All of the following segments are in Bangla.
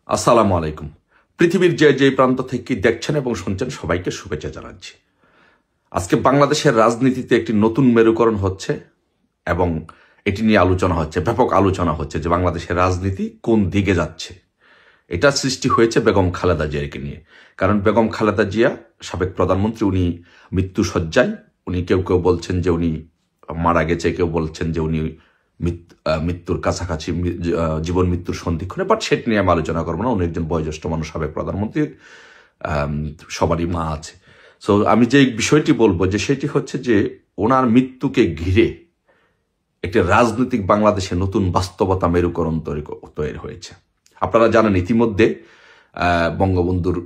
আসসালামু আলাইকুম। পৃথিবীর যে যে প্রান্ত থেকে দেখছেন এবং শুনছেন সবাইকে শুভেচ্ছা জানাচ্ছি। আজকে বাংলাদেশের রাজনীতিতে একটি নতুন মেরুকরণ হচ্ছে এবং এটি নিয়ে আলোচনা হচ্ছে, ব্যাপক আলোচনা হচ্ছে যে বাংলাদেশের রাজনীতি কোন দিকে যাচ্ছে। এটা সৃষ্টি হয়েছে বেগম খালেদা জিয়াকে নিয়ে। কারণ বেগম খালেদা জিয়া সাবেক প্রধানমন্ত্রী, উনি মৃত্যুশয্যায়। উনি কেউ কেউ বলছেন যে উনি মারা গেছে, কেউ বলছেন যে উনি মৃত্যুর কাছাকাছি, জীবন মৃত্যুর সন্ধিক্ষণে। বাট সেটা নিয়ে আমি আলোচনা করবো না। উনি একজন বয়োজ্যেষ্ঠ মানুষ, সাবেক প্রধানমন্ত্রী, সবারই মা আছে। সো আমি যে বিষয়টি বলবো যে সেটি হচ্ছে যে ওনার মৃত্যুকে ঘিরে একটি রাজনৈতিক বাংলাদেশে নতুন বাস্তবতা মেরুকরণ তৈরি হয়েছে। আপনারা জানেন ইতিমধ্যে বঙ্গবন্ধুর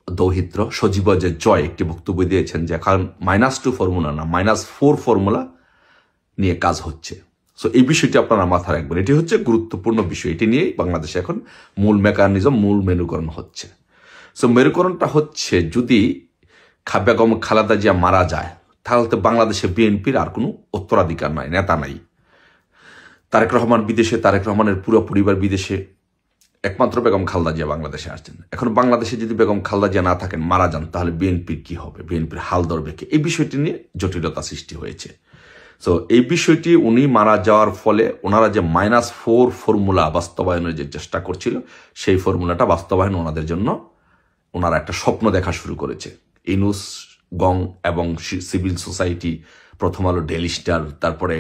দৌহিত্র সজীবজের জয় একটি বক্তব্য দিয়েছেন যে এখন -2 ফর্মুলা না, -4 ফর্মুলা নিয়ে কাজ হচ্ছে। সো এই বিষয়টি আপনারা মাথায় রাখবেন। এটি হচ্ছে গুরুত্বপূর্ণ বিষয়। এটি নিয়েই বাংলাদেশে এখন মূল মেকানিজম, মূল মেরুকরণ হচ্ছে। সো মেরুকরণটা হচ্ছে যদি বেগম খালেদা জিয়া মারা যায় তাহলে তো বাংলাদেশে বিএনপির আর কোনো উত্তরাধিকার নাই, নেতা নাই। তারেক রহমান বিদেশে, তারেক রহমানের পুরো পরিবার বিদেশে, একমাত্র বেগম খালেদা জিয়া বাংলাদেশে আসছেন। এখন বাংলাদেশে যদি বেগম খালেদা জিয়া না থাকেন, মারা যান, তাহলে বিএনপির কি হবে, বিএনপির হাল ধরবে কে? এই বিষয়টি নিয়ে জটিলতা সৃষ্টি হয়েছে। সো এই বিষয়টি উনি মারা যাওয়ার ফলে ওনারা যে -4 ফর্মুলা বাস্তবায়নের যে চেষ্টা করছিল, সেই ফর্মুলাটা বাস্তবায়ন ওনাদের জন্য ওনারা একটা স্বপ্ন দেখা শুরু করেছে। ইনুস, গং এবং সিভিল সোসাইটি, প্রথম আলো, ডেইলি স্টার, তারপরে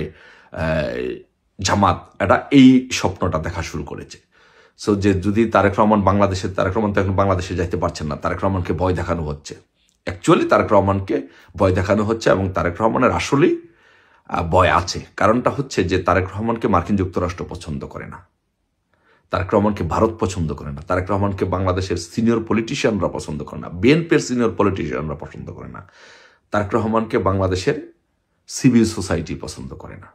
জামাত, এটা এই স্বপ্নটা দেখা শুরু করেছে। সো যে যদি তারেক রহমান তারেক রহমান তো এখন বাংলাদেশে যাইতে পারছেন না, তারেক রহমানকে ভয় দেখানো হচ্ছে। অ্যাকচুয়ালি তারেক রহমানকে ভয় দেখানো হচ্ছে এবং তারেক রহমানের আসলেই ভয় আছে। কারণটা হচ্ছে যে তারেক রহমানকে মার্কিন যুক্তরাষ্ট্র পছন্দ করে না, তারেক রহমানকে ভারত পছন্দ করে না, তারেক রহমানকে বাংলাদেশের সিনিয়র পলিটিশিয়ানরা পছন্দ করে না, বিএনপির সিনিয়র পলিটিশিয়ানরা পছন্দ করে না, তারেক রহমানকে বাংলাদেশের সিভিল সোসাইটি পছন্দ করে না।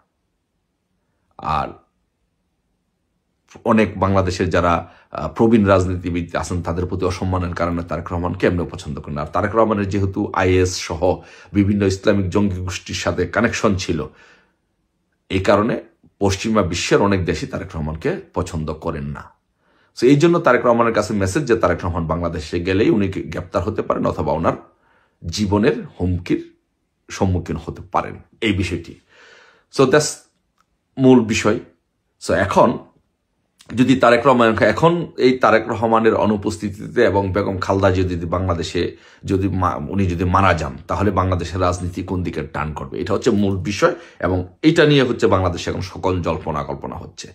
আর অনেক বাংলাদেশের যারা প্রবীণ রাজনীতিবিদ আছেন তাদের প্রতি অসম্মানের কারণে তারেক রহমানকে এমনিও পছন্দ করেন। আর তারেক রহমানের যেহেতু আইএস সহ বিভিন্ন ইসলামিক জঙ্গি গোষ্ঠীর সাথে কানেকশন ছিল, এই কারণে পশ্চিমা বিশ্বের অনেক দেশই তারেক রহমানকে পছন্দ করেন না। সো এই জন্য তারেক রহমানের কাছে মেসেজ যে তারেক রহমান বাংলাদেশে গেলেই উনি গ্রেপ্তার হতে পারেন অথবা ওনার জীবনের হুমকির সম্মুখীন হতে পারেন, এই বিষয়টি। সো দ্যাটস মূল বিষয়। সো এখন যদি তারেক রহমান, এখন এই তারেক রহমানের অনুপস্থিতিতে এবং বেগম খালেদা যদি বাংলাদেশে উনি যদি মারা যান, তাহলে বাংলাদেশের রাজনীতি কোন দিকে টার্ন করবে, এটা হচ্ছে মূল বিষয়। এবং এটা নিয়ে হচ্ছে বাংলাদেশে এখন সকল জল্পনা কল্পনা হচ্ছে।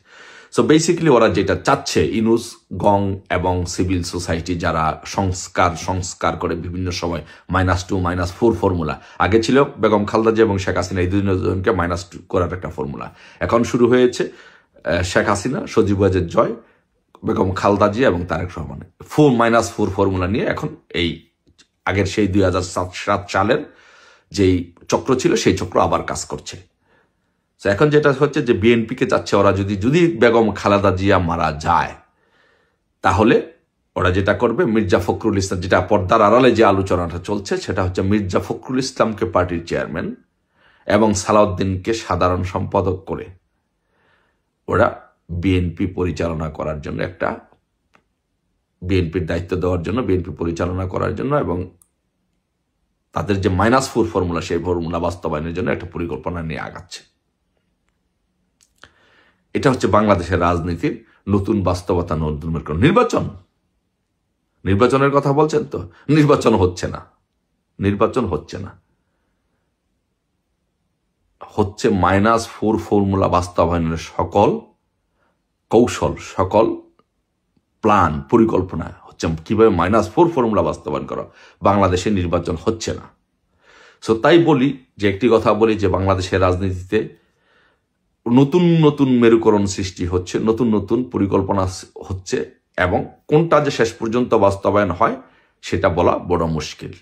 সো বেসিক্যালি ওরা যেটা চাচ্ছে, ইনুস, গং এবং সিভিল সোসাইটি যারা সংস্কার করে বিভিন্ন সময় -2, -4 ফর্মুলা, আগে ছিল বেগম খালেদা জিয়া এবং শেখ হাসিনা, এই দুজনকে -2 করার একটা ফর্মুলা। এখন শুরু হয়েছে শেখ হাসিনা, সজীবজের জয়, বেগম খালেদা জিয়া এবং তারেক রহমান, -4 ফর্মুলা নিয়ে এখন এই আগের সেই 2007 সালের যেই চক্র ছিল সেই চক্র আবার কাজ করছে। এখন যেটা হচ্ছে যে বিএনপিকে চাচ্ছে ওরা যদি বেগম খালেদা জিয়া মারা যায়, তাহলে ওরা যেটা করবে, মির্জা ফখরুল ইসলাম, যেটা পর্দার আড়ালে যে আলোচনাটা চলছে সেটা হচ্ছে মির্জা ফখরুল ইসলামকে পার্টির চেয়ারম্যান এবং সালাউদ্দিনকে সাধারণ সম্পাদক করে ওরা বিএনপি পরিচালনা করার জন্য, একটা বিএনপির দায়িত্ব দেওয়ার জন্য, বিএনপি পরিচালনা করার জন্য এবং তাদের যে -4 ফর্মুলা, সেই ফর্মুলা বাস্তবায়নের জন্য একটা পরিকল্পনা নিয়ে আগাচ্ছে। এটা হচ্ছে বাংলাদেশের রাজনীতির নতুন বাস্তবতা, নতুন মেরুকরণ। নির্বাচনের কথা বলছেন তো, নির্বাচন হচ্ছে না, হচ্ছে -4 ফর্মুলা বাস্তবায়নের সকল কৌশল, সকল প্ল্যান, পরিকল্পনা হচ্ছে কিভাবে -4 ফর্মুলা বাস্তবায়ন করা। বাংলাদেশে নির্বাচন হচ্ছে না। সো তাই বলি যে, একটি কথা বলি যে বাংলাদেশের রাজনীতিতে নতুন নতুন মেরুকরণ সৃষ্টি হচ্ছে, নতুন নতুন পরিকল্পনা হচ্ছে এবং কোনটা যে শেষ পর্যন্ত বাস্তবায়ন হয় সেটা বলা বড় মুশকিল।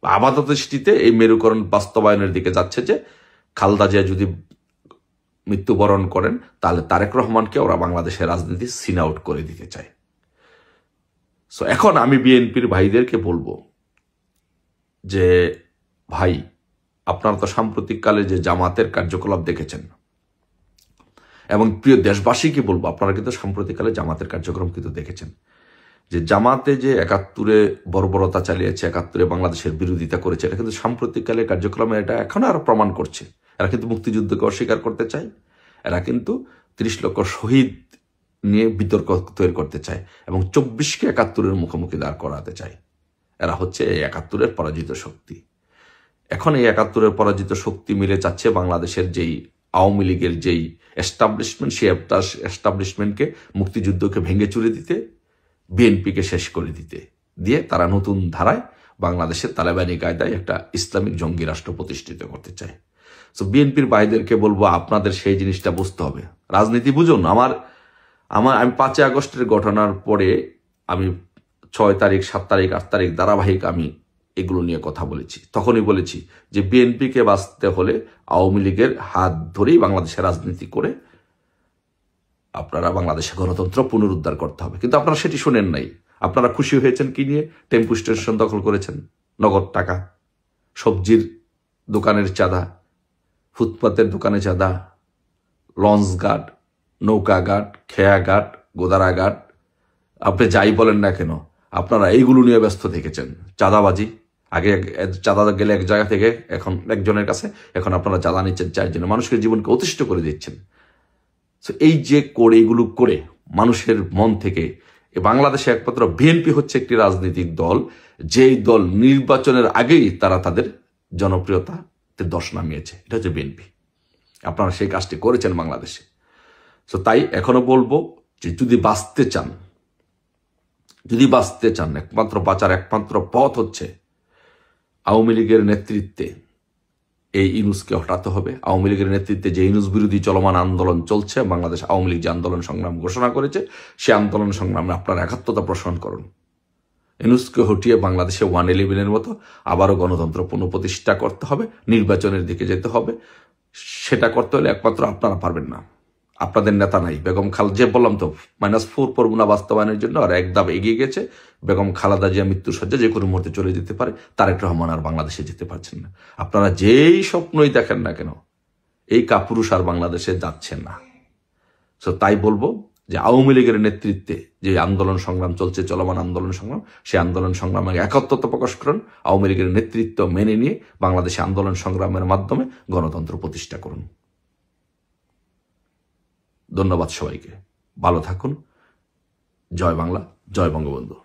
আপাতত দৃষ্টিতে এই মেরুকরণ বাস্তবায়নের দিকে যাচ্ছে যে খালেদা জিয়া যদি মৃত্যুবরণ করেন তাহলে তারেক রহমানকে ওরা বাংলাদেশের রাজনীতি সিন আউট করে দিতে চায়। সো এখন আমি বিএনপির ভাইদেরকে বলবো যে ভাই, আপনারা তো সাম্প্রতিককালে যে জামাতের কার্যকলাপ দেখেছেন, এবং প্রিয় দেশবাসীকে বলবো, আপনারা কিন্তু সাম্প্রতিককালে জামাতের কার্যক্রম কিন্তু দেখেছেন, যে জামাতে যে ৭১-এ বর্বরতা চালিয়েছে, ৭১-এ বাংলাদেশের বিরোধিতা করেছে, এটা কিন্তু সাম্প্রতিককালে কার্যক্রমে এটা এখন আরো প্রমাণ করছে। এরা কিন্তু মুক্তিযুদ্ধকে অস্বীকার করতে চায়, এরা কিন্তু ৩০ লক্ষ শহীদ নিয়ে বিতর্ক তৈরি করতে চায় এবং ২৪কে ৭১-এর মুখোমুখি দাঁড় করাতে চায়। এরা হচ্ছে এই ৭১-এর পরাজিত শক্তি। এখন এই ৭১-এর পরাজিত শক্তি মিলে চাচ্ছে বাংলাদেশের যেই আওয়ামী লীগের যেই এস্টাবলিশমেন্ট, সেই এস্টাবলিশমেন্টকে, মুক্তিযুদ্ধকে ভেঙে চুরে দিতে, বিএনপিকে শেষ করে দিয়ে তারা নতুন ধারায় বাংলাদেশের তালেবানি কায়দায় একটা ইসলামিক জঙ্গি রাষ্ট্র প্রতিষ্ঠিত করতে চায়। সো বিএনপির ভাইদেরকে বলবো, আপনাদের সেই জিনিসটা বুঝতে হবে, রাজনীতি বুঝুন। আমি ৫ আগস্টের ঘটনার পরে আমি ৬ তারিখ, ৭ তারিখ, ৮ তারিখ ধারাবাহিক আমি এগুলো নিয়ে কথা বলেছি। তখনই বলেছি যে বিএনপিকে বাঁচতে হলে আওয়ামী লীগের হাত ধরেই বাংলাদেশের রাজনীতি করে আপনারা বাংলাদেশে গণতন্ত্র পুনরুদ্ধার করতে হবে। কিন্তু আপনারা সেটি শোনেন নাই। আপনারা খুশি হয়েছেন কি নিয়ে? টেম্পু স্টেশন দখল করেছেন, নগদ টাকা, সবজির দোকানের চাঁদা, ফুটপাতের দোকানে চাঁদা, লঞ্চ ঘাট, নৌকা ঘাট, খেয়া ঘাট, গোদারা ঘাট, আপনি যাই বলেন না কেন, আপনারা এইগুলো নিয়ে ব্যস্ত থেকেছেন। চাঁদাবাজি, আগে চাঁদা গেলে এক জায়গা থেকে এখন একজনের কাছে, এখন আপনারা চাঁদা নিচ্ছেন ৪ জনে, মানুষের জীবনকে অতিষ্ঠ করে দিচ্ছেন। এই যে এইগুলো করে মানুষের মন থেকে, বাংলাদেশে একমাত্র বিএনপি হচ্ছে একটি রাজনৈতিক দল, যেই দল নির্বাচনের আগেই তারা তাদের জনপ্রিয়তাতে দশ নামিয়েছে, এটা হচ্ছে বিএনপি। আপনারা সেই কাজটি করেছেন বাংলাদেশে। তো তাই এখনো বলবো যে যদি বাঁচতে চান, একমাত্র বাঁচার একমাত্র পথ হচ্ছে আওয়ামী লীগের নেতৃত্বে এই ইউনূসকে হটাতে হবে। আওয়ামী লীগের নেতৃত্বে যে ইউনূস বিরোধী চলমান আন্দোলন চলছে, বাংলাদেশ আওয়ামী লীগ যে আন্দোলন সংগ্রাম ঘোষণা করেছে, সে আন্দোলন সংগ্রামে আপনারা একাত্মতা পোষণ করুন। ইউনূসকে হটিয়ে বাংলাদেশে 111-এর মতো আবারও গণতন্ত্র পুনঃপ্রতিষ্ঠা করতে হবে, নির্বাচনের দিকে যেতে হবে। সেটা করতে হলে একমাত্র আপনারা পারবেন না, আপনাদের নেতা নাই। বেগম যে বললাম তো, -4 ফর্মুলা বাস্তবায়নের জন্য আর এক ধাপ এগিয়ে গেছে। বেগম খালেদা জিয়া মৃত্যুসজ্জা যে কোনো মুহূর্তে চলে যেতে পারে, তারেক রহমান আর বাংলাদেশে যেতে পারছেন না। আপনারা যেই স্বপ্নই দেখেন না কেন, এই কাপুরুষ আর বাংলাদেশে যাচ্ছেন না। সো তাই বলবো যে আওয়ামী লীগের নেতৃত্বে যে আন্দোলন সংগ্রাম চলছে, চলমান আন্দোলন সংগ্রাম, সেই আন্দোলন সংগ্রামে একত্রতা প্রকাশ করুন। আওয়ামী লীগের নেতৃত্ব মেনে নিয়ে বাংলাদেশে আন্দোলন সংগ্রামের মাধ্যমে গণতন্ত্র প্রতিষ্ঠা করুন। ধন্যবাদ সবাইকে, ভালো থাকুন। জয় বাংলা, জয় বঙ্গবন্ধু।